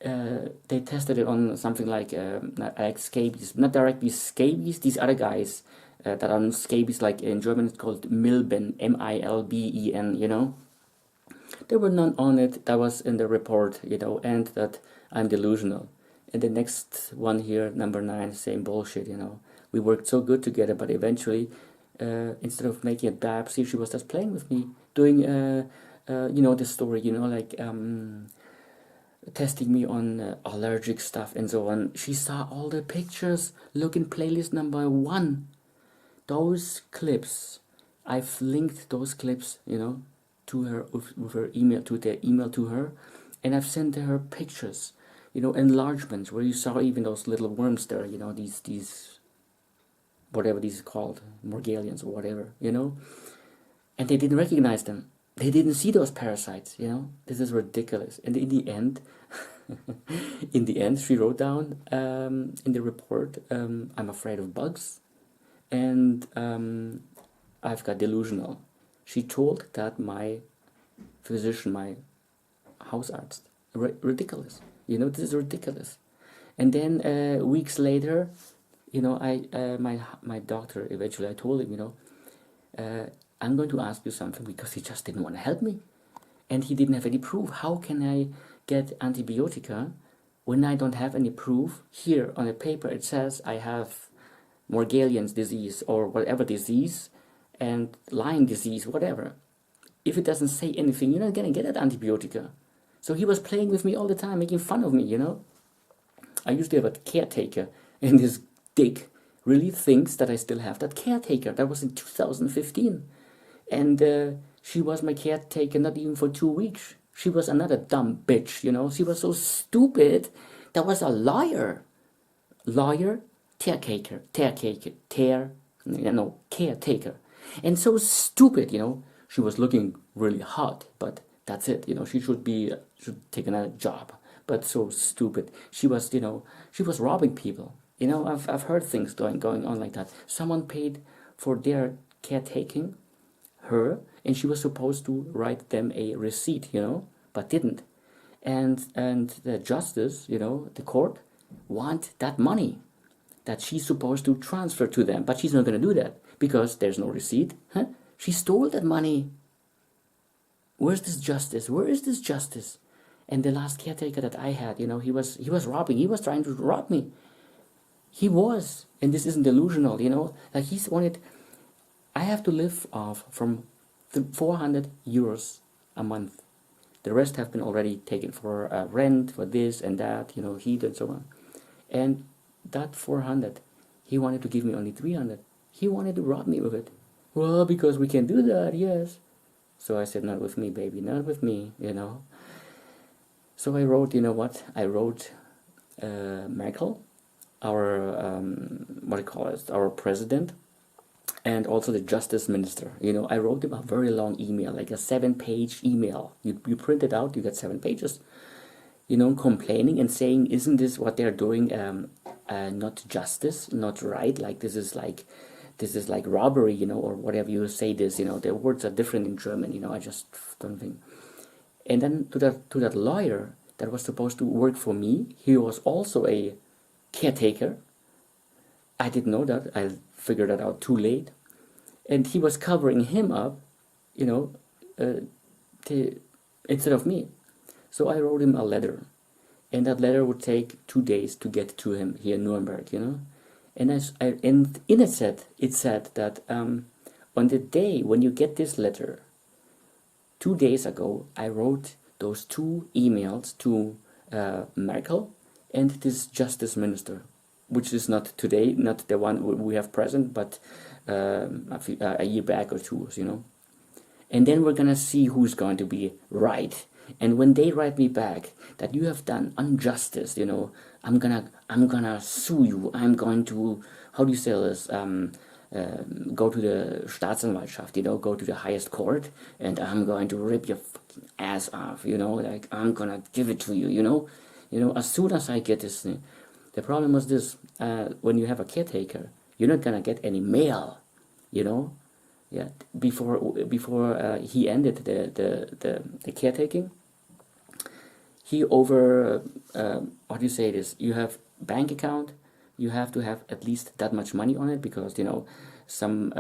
they tested it on something like scabies, not directly scabies. These other guys that are on scabies, like in German, it's called Milben, Milben. There were none on it. That was in the report, and that I'm delusional. And the next one here, number 9, same bullshit. We worked so good together, but eventually, instead of making a biopsy, she was just playing with me, doing, this story, testing me on allergic stuff and so on. She saw all the pictures. Look in playlist number 1. Those clips, I've linked those clips, to her with her email, to the email to her, and I've sent her pictures, enlargements where you saw even those little worms there, these whatever these are called, Morgalians or whatever, and they didn't recognize them. They didn't see those parasites, This is ridiculous. And in the end, she wrote down in the report, I'm afraid of bugs, and I've got delusional. She told that my physician, my house arts, ridiculous. This is ridiculous. And then weeks later, my doctor, eventually I told him, I'm going to ask you something, because he just didn't want to help me. And he didn't have any proof. How can I get antibiotica when I don't have any proof? Here on the paper it says I have Morgellons disease or whatever disease, and Lyme disease, whatever. If it doesn't say anything, you're not going to get that antibiotica. So he was playing with me all the time, making fun of me, I used to have a caretaker, and this dick really thinks that I still have that caretaker. That was in 2015. And she was my caretaker not even for 2 weeks. She was another dumb bitch, She was so stupid. That was a liar. Lawyer, caretaker. And so stupid, She was looking really hot, but that's it, She should take another job. But so stupid. She was, she was robbing people. I've heard things going on like that. Someone paid for their caretaking, her, and she was supposed to write them a receipt, but didn't. And the justice, the court, want that money that she's supposed to transfer to them, but she's not going to do that because there's no receipt. Huh? She stole that money. Where's this justice? Where is this justice? And the last caretaker that I had, he was robbing. He was trying to rob me. He was, and this isn't delusional, like he's wanted. I have to live off from 400 euros a month. The rest have been already taken for rent, for this and that, heat and so on. And that 400, he wanted to give me only 300. He wanted to rob me with it. Well, because we can do that, yes. So I said, not with me, baby, not with me, So I wrote, I wrote Merkel, our, our president, and also the justice minister. I wrote him a very long email, like a 7-page email. You print it out, you get 7 pages, complaining and saying, isn't this what they're doing, not justice, not right, like this is like robbery, or whatever you say this, the words are different in German, I just don't think. And then to that lawyer that was supposed to work for me, he was also a caretaker. I didn't know that. I figured that out too late. And he was covering him up, instead of me. So I wrote him a letter. And that letter would take 2 days to get to him here in Nuremberg, And in it said that on the day when you get this letter, 2 days ago, I wrote those 2 emails to Merkel and this justice minister, which is not today, not the one we have present, but a year back or 2, And then we're gonna see who's going to be right. And when they write me back that you have done injustice, I'm gonna sue you. I'm going to, how do you say this? Go to the Staatsanwaltschaft, go to the highest court, and I'm going to rip your fucking ass off, like I'm gonna give it to you, as soon as I get this thing. The problem was this, when you have a caretaker, you're not gonna get any mail, Yeah, before he ended the caretaking, he over what do you say this? You have bank account, you have to have at least that much money on it, because some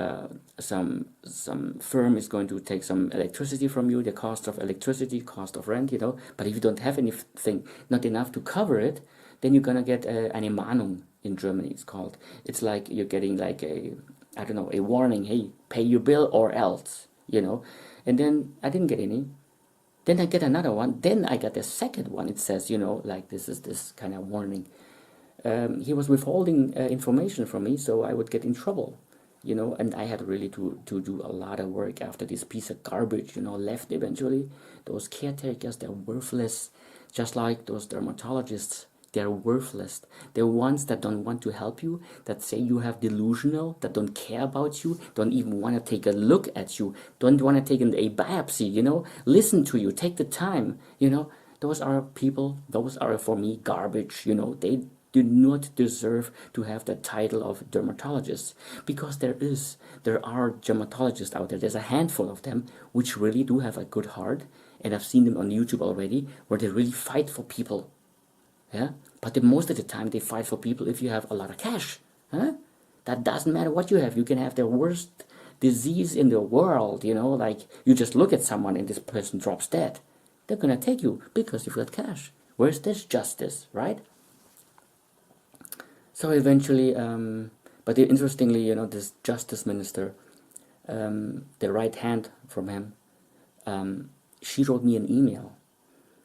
some firm is going to take some electricity from you, the cost of electricity, cost of rent, but if you don't have anything, not enough to cover it, then you're gonna get eine Mahnung in Germany, it's called. It's like you're getting like a, I don't know, a warning, hey, pay your bill or else, and then I didn't get any. Then I get another one. Then I got the second one. It says, like this is this kind of warning. He was withholding information from me, so I would get in trouble, and I had really to do a lot of work after this piece of garbage, left eventually. Those caretakers, they're worthless, just like those dermatologists. They're worthless. They're ones that don't want to help you, that say you have delusional, that don't care about you, don't even want to take a look at you, don't want to take a biopsy, listen to you, take the time, Those are people, those are for me garbage, They do not deserve to have the title of dermatologist, because there are dermatologists out there. There's a handful of them which really do have a good heart, and I've seen them on YouTube already, where they really fight for people. Yeah, but most of the time they fight for people if you have a lot of cash. That doesn't matter what you have. You can have the worst disease in the world, like you just look at someone and this person drops dead. They're gonna take you because you've got cash. Where's this justice, right? So eventually, but interestingly, this justice minister, the right hand from him, she wrote me an email.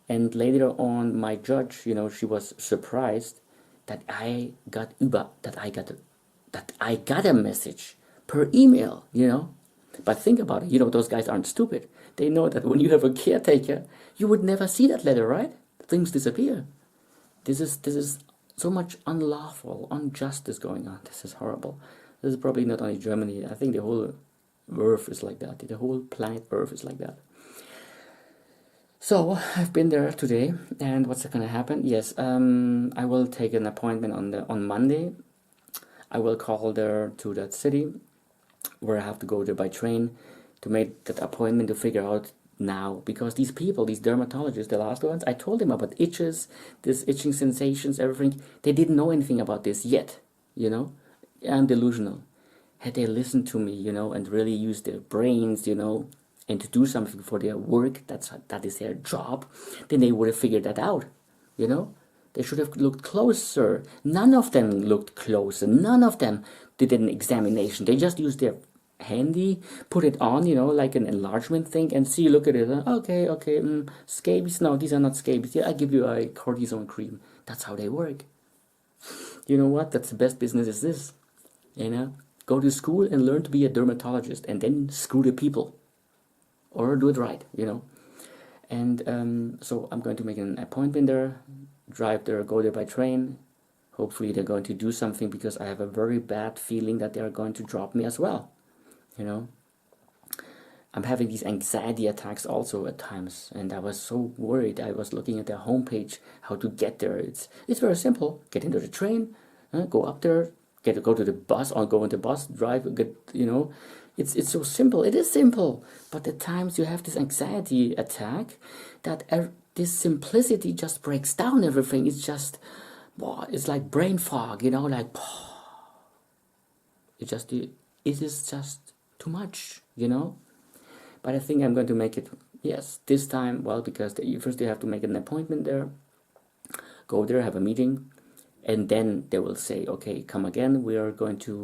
And later on, my judge, she was surprised that I got a message per email, But think about it, those guys aren't stupid. They know that when you have a caretaker, you would never see that letter, right? Things disappear. This is so much unlawful, injustice going on. This is horrible. This is probably not only Germany. I think the whole Earth is like that. The whole planet Earth is like that. So I've been there today, and what's going to happen? Yes, I will take an appointment on Monday. I will call there to that city where I have to go there by train to make that appointment to figure out now, because these people, these dermatologists, the last ones, I told them about itches, this itching sensations, everything. They didn't know anything about this yet, I'm delusional. Had they listened to me, and really used their brains, and to do something for their work, that is their job, then they would have figured that out, They should have looked closer. None of them looked closer. None of them did an examination. They just used their handy, put it on, like an enlargement thing, and see, look at it. Okay, scabies. No, these are not scabies. Yeah, I give you a cortisone cream. That's how they work. You know what? That's the best business is this. Go to school and learn to be a dermatologist, and then screw the people. Or do it right, And so I'm going to make an appointment there, drive there, go there by train. Hopefully they're going to do something, because I have a very bad feeling that they're going to drop me as well, I'm having these anxiety attacks also at times, and I was so worried. I was looking at their homepage, how to get there. It's very simple. Get into the train, go up there, go to the bus, or go on the bus, drive, It's so simple. It is simple, but at times you have this anxiety attack that this simplicity just breaks down everything. It's just, it's like brain fog, like it is just too much, But I think I'm going to make it, yes, this time, because first you have to make an appointment there, go there, have a meeting, and then they will say, okay, come again. We are going to,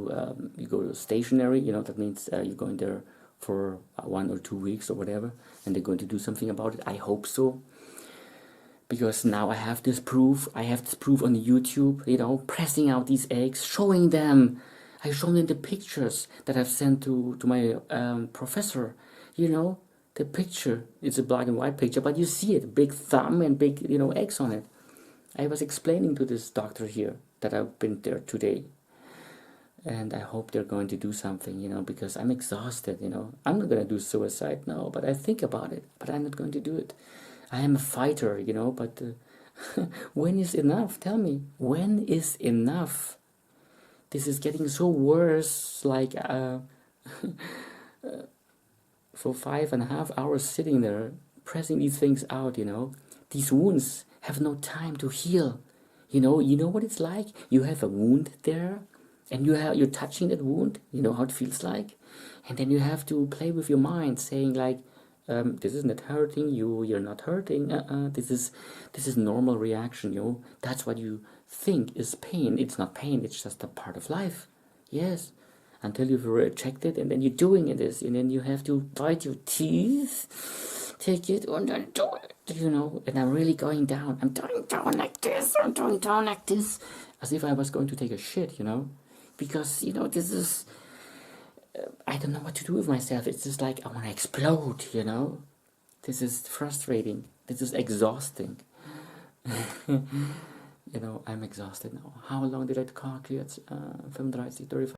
you go stationary, that means you're going there for 1 or 2 weeks or whatever, and they're going to do something about it. I hope so, because now I have this proof. I have this proof on YouTube, pressing out these eggs, showing them. I show them the pictures that I've sent to my professor, the picture. It's a black and white picture, but you see it, big thumb and big, eggs on it. I was explaining to this doctor here that I've been there today, and I hope they're going to do something, because I'm exhausted, I'm not going to do suicide, no, but I think about it, but I'm not going to do it. I am a fighter, but when is enough? Tell me, when is enough? This is getting so worse, like for 5.5 hours sitting there, pressing these things out, these wounds have no time to heal. You know what it's like? You have a wound there, and you're touching that wound. You know how it feels like, and then you have to play with your mind, saying like, this is not hurting you. You're not hurting. This is normal reaction. That's what you think is pain. It's not pain. It's just a part of life. Yes, until you've rejected, and then you're doing this, and then you have to bite your teeth, take it, and then do it. And I'm really going down. I'm going down like this. I'm going down like this, as if I was going to take a shit. Because this is. I don't know what to do with myself. It's just like I want to explode. This is frustrating. This is exhausting. I'm exhausted now. How long did I talk? Jetzt 35, 35.